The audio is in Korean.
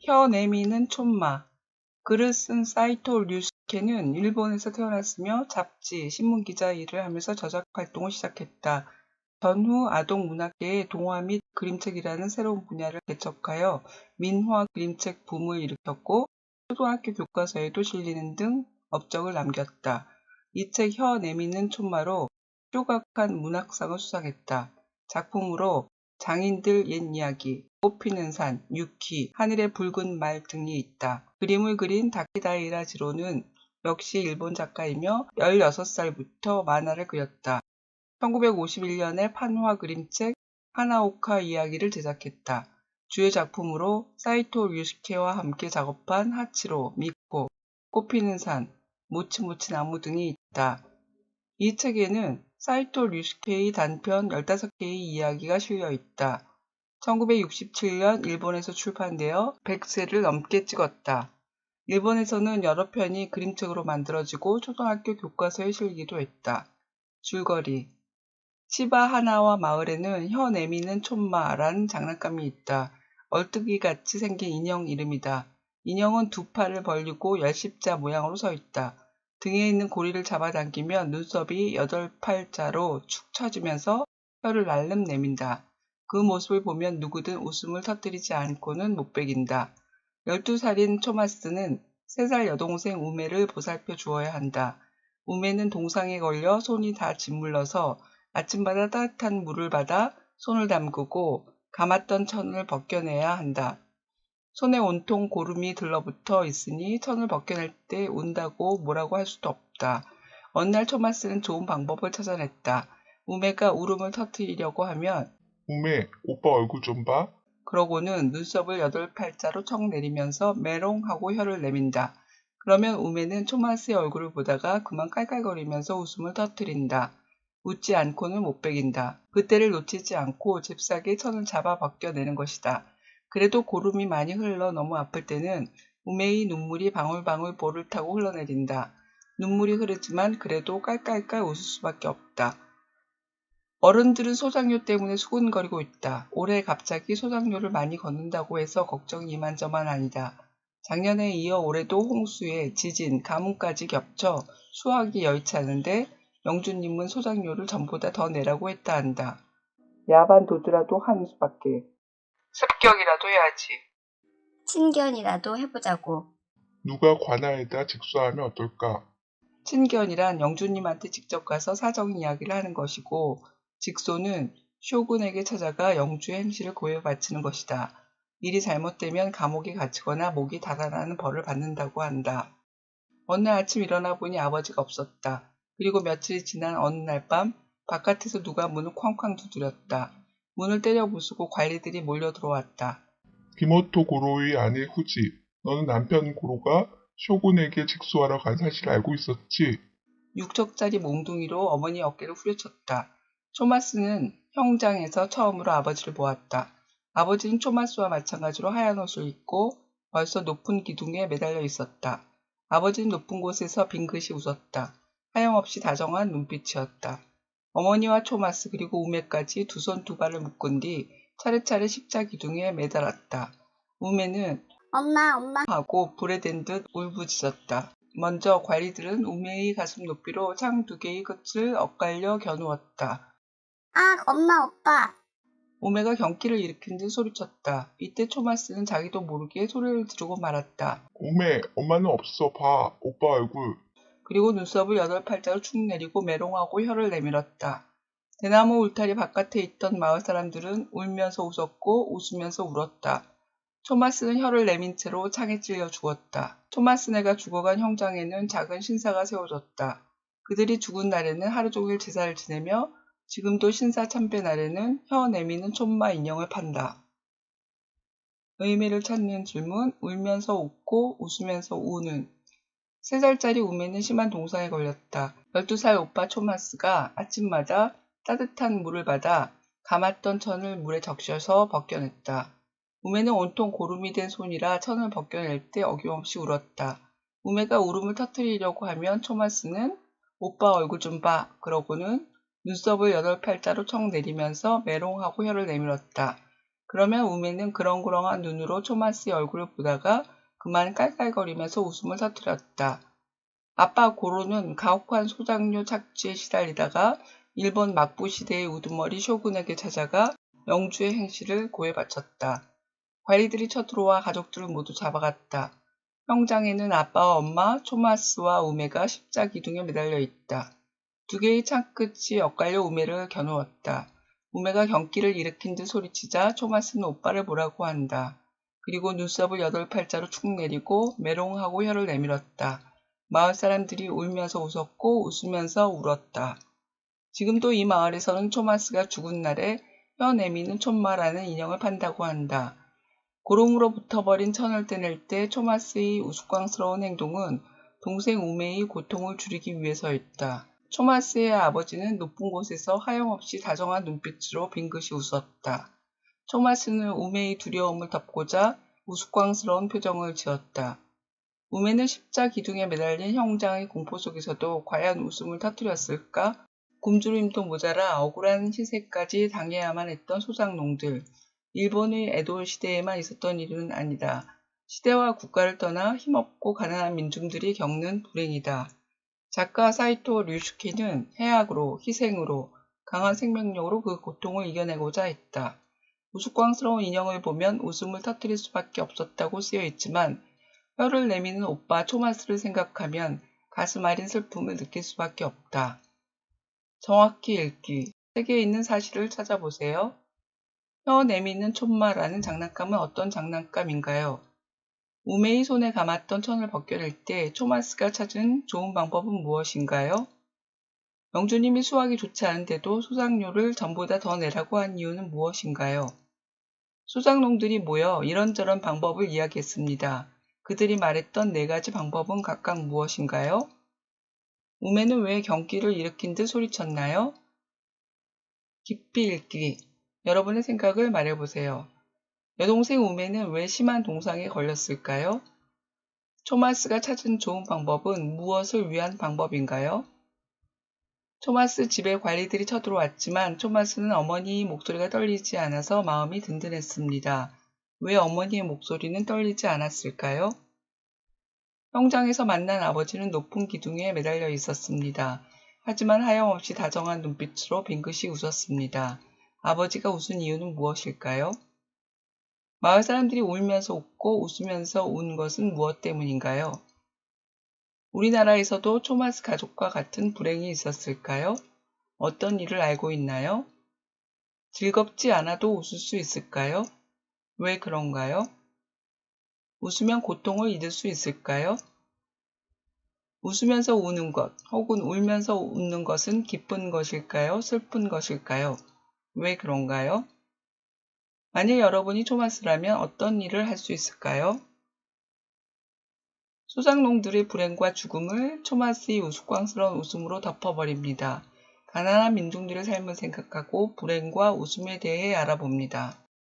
혀 내미는 촌마. 글을 쓴 사이토 류스케는 일본에서 태어났으며 잡지, 신문기자 일을 하면서 저작 활동을 시작했다. 전후 아동문학계의 동화 및 그림책이라는 새로운 분야를 개척하여 민화 그림책 붐을 일으켰고 초등학교 교과서에도 실리는 등 업적을 남겼다. 이 책 혀 내미는 촌마로 쇼가칸 문학상을 수상했다. 작품으로 장인들 옛 이야기, 꽃피는 산, 유키, 하늘의 붉은 말 등이 있다. 그림을 그린 다키다이라 지로는 역시 일본 작가이며 16살부터 만화를 그렸다. 1951년에 판화 그림책 하나오카 이야기를 제작했다. 주요 작품으로 사이토 류스케와 함께 작업한 하치로, 미코, 꽃피는 산, 모치모치 나무 등이 있다. 이 책에는 사이토 류스케의 단편 15개의 이야기가 실려 있다. 1967년 일본에서 출판되어 100세를 넘게 찍었다. 일본에서는 여러 편이 그림책으로 만들어지고 초등학교 교과서에 실기도 했다. 줄거리 치바 하나와 마을에는 혀 내미는 촌마라는 장난감이 있다. 얼뜨기같이 생긴 인형 이름이다. 인형은 두 팔을 벌리고 열십자 모양으로 서 있다. 등에 있는 고리를 잡아당기면 눈썹이 8팔자로 축 처지면서 혀를 날름 내민다. 그 모습을 보면 누구든 웃음을 터뜨리지 않고는 못 베긴다. 12살인 초마스는 3살 여동생 우메를 보살펴 주어야 한다. 우메는 동상에 걸려 손이 다 짓물러서 아침마다 따뜻한 물을 받아 손을 담그고 감았던 천을 벗겨내야 한다. 손에 온통 고름이 들러붙어 있으니 천을 벗겨낼 때 운다고 뭐라고 할 수도 없다. 어느 날 토마스는 좋은 방법을 찾아냈다. 우메가 울음을 터뜨리려고 하면 우메, 오빠 얼굴 좀 봐. 그러고는 눈썹을 8팔자로 청 내리면서 메롱 하고 혀를 내민다. 그러면 우메는 토마스의 얼굴을 보다가 그만 깔깔거리면서 웃음을 터뜨린다. 웃지 않고는 못 베긴다. 그때를 놓치지 않고 잽싸게 천을 잡아 벗겨내는 것이다. 그래도 고름이 많이 흘러 너무 아플 때는 우메의 눈물이 방울방울 볼을 타고 흘러내린다. 눈물이 흐르지만 그래도 깔깔깔 웃을 수밖에 없다. 어른들은 소장료 때문에 수군거리고 있다. 올해 갑자기 소장료를 많이 걷는다고 해서 걱정이 이만저만 아니다. 작년에 이어 올해도 홍수에 지진, 가뭄까지 겹쳐 수확이 여의치 않은데 영주님은 소장료를 전보다 더 내라고 했다 한다. 야반 도주라도 하는 수밖에. 습격이라도 해야지. 친견이라도 해보자고. 누가 관아에다 직수하면 어떨까? 친견이란 영주님한테 직접 가서 사정 이야기를 하는 것이고 직소는 쇼군에게 찾아가 영주의 행실을 고해 바치는 것이다. 일이 잘못되면 감옥에 갇히거나 목이 달아나는 벌을 받는다고 한다. 어느 날 아침 일어나 보니 아버지가 없었다. 그리고 며칠이 지난 어느 날 밤 바깥에서 누가 문을 쾅쾅 두드렸다. 문을 때려 부수고 관리들이 몰려 들어왔다. 기모토 고로의 아내 후지, 너는 남편 고로가 쇼군에게 직수하러 간 사실을 알고 있었지? 6척짜리 몽둥이로 어머니 어깨를 후려쳤다. 초마스는 형장에서 처음으로 아버지를 보았다. 아버지는 초마스와 마찬가지로 하얀 옷을 입고 벌써 높은 기둥에 매달려 있었다. 아버지는 높은 곳에서 빙긋이 웃었다. 하염없이 다정한 눈빛이었다. 어머니와 초마스 그리고 우메까지 두 손 두 발을 묶은 뒤 차례차례 십자 기둥에 매달았다. 우메는 엄마. 하고 불에 댄 듯 울부짖었다. 먼저 관리들은 우메의 가슴 높이로 창 2개의 끝을 엇갈려 겨누었다. 엄마, 오빠. 우메가 경기를 일으킨 듯 소리쳤다. 이때 초마스는 자기도 모르게 소리를 지르고 말았다. 우메, 엄마는 없어. 봐, 오빠 얼굴. 그리고 눈썹을 8팔자로 축 내리고 메롱하고 혀를 내밀었다. 대나무 울타리 바깥에 있던 마을 사람들은 울면서 웃었고 웃으면서 울었다. 토마스는 혀를 내민 채로 창에 찔려 죽었다. 토마스네가 죽어간 형장에는 작은 신사가 세워졌다. 그들이 죽은 날에는 하루 종일 제사를 지내며 지금도 신사 참배 날에는 혀 내미는 촌마 인형을 판다. 의미를 찾는 질문, 울면서 웃고 웃으면서 우는. 3살짜리 우메는 심한 동상에 걸렸다. 12살 오빠 초마스가 아침마다 따뜻한 물을 받아 감았던 천을 물에 적셔서 벗겨냈다. 우메는 온통 고름이 된 손이라 천을 벗겨낼 때 어김없이 울었다. 우메가 울음을 터뜨리려고 하면 초마스는 오빠 얼굴 좀 봐. 그러고는 눈썹을 8팔자로 청 내리면서 메롱하고 혀를 내밀었다. 그러면 우매는 그렁그렁한 눈으로 토마스의 얼굴을 보다가 그만 깔깔거리면서 웃음을 터뜨렸다. 아빠 고로는 가혹한 소장료 착취에 시달리다가 일본 막부 시대의 우두머리 쇼군에게 찾아가 영주의 행실을 고해 바쳤다. 관리들이 쳐들어와 가족들을 모두 잡아갔다. 형장에는 아빠와 엄마, 토마스와 우매가 십자 기둥에 매달려 있다. 두 개의 창끝이 엇갈려 우매를 겨누었다. 우매가 경기를 일으킨 듯 소리치자 토마스는 오빠를 보라고 한다. 그리고 눈썹을 8팔자로 축 내리고 메롱하고 혀를 내밀었다. 마을 사람들이 울면서 웃었고 웃으면서 울었다. 지금도 이 마을에서는 토마스가 죽은 날에 혀 내미는 촌마라는 인형을 판다고 한다. 고롱으로 붙어버린 천을 떼낼 때 토마스의 우스꽝스러운 행동은 동생 우매의 고통을 줄이기 위해서였다. 토마스의 아버지는 높은 곳에서 하염없이 다정한 눈빛으로 빙긋이 웃었다. 토마스는 우매의 두려움을 덮고자 우스꽝스러운 표정을 지었다. 우매는 십자 기둥에 매달린 형장의 공포 속에서도 과연 웃음을 터뜨렸을까? 굶주림도 모자라 억울한 희생까지 당해야만 했던 소작농들. 일본의 에도 시대에만 있었던 일은 아니다. 시대와 국가를 떠나 힘없고 가난한 민중들이 겪는 불행이다. 작가 사이토 류슈키는 해악으로, 희생으로, 강한 생명력으로 그 고통을 이겨내고자 했다. 우스꽝스러운 인형을 보면 웃음을 터뜨릴 수밖에 없었다고 쓰여 있지만 혀를 내미는 오빠 토마스를 생각하면 가슴 아린 슬픔을 느낄 수밖에 없다. 정확히 읽기. 책에 있는 사실을 찾아보세요. 혀 내미는 촌마라는 장난감은 어떤 장난감인가요? 우매의 손에 감았던 천을 벗겨낼 때 토마스가 찾은 좋은 방법은 무엇인가요? 영주님이 수학이 좋지 않은데도 소작료를 전보다 더 내라고 한 이유는 무엇인가요? 소작농들이 모여 이런저런 방법을 이야기했습니다. 그들이 말했던 4가지 방법은 각각 무엇인가요? 우매는 왜 경기를 일으킨 듯 소리쳤나요? 깊이 읽기. 여러분의 생각을 말해보세요. 여동생 우매는 왜 심한 동상에 걸렸을까요? 토마스가 찾은 좋은 방법은 무엇을 위한 방법인가요? 토마스 집에 관리들이 쳐들어왔지만 토마스는 어머니의 목소리가 떨리지 않아서 마음이 든든했습니다. 왜 어머니의 목소리는 떨리지 않았을까요? 형장에서 만난 아버지는 높은 기둥에 매달려 있었습니다. 하지만 하염없이 다정한 눈빛으로 빙긋이 웃었습니다. 아버지가 웃은 이유는 무엇일까요? 마을 사람들이 울면서 웃고 웃으면서 운 것은 무엇 때문인가요? 우리나라에서도 토마스 가족과 같은 불행이 있었을까요? 어떤 일을 알고 있나요? 즐겁지 않아도 웃을 수 있을까요? 왜 그런가요? 웃으면 고통을 잊을 수 있을까요? 웃으면서 우는 것 혹은 울면서 웃는 것은 기쁜 것일까요? 슬픈 것일까요? 왜 그런가요? 만일 여러분이 토마스라면 어떤 일을 할 수 있을까요? 소작농들의 불행과 죽음을 토마스의 우스꽝스러운 웃음으로 덮어버립니다. 가난한 민중들의 삶을 생각하고 불행과 웃음에 대해 알아봅니다.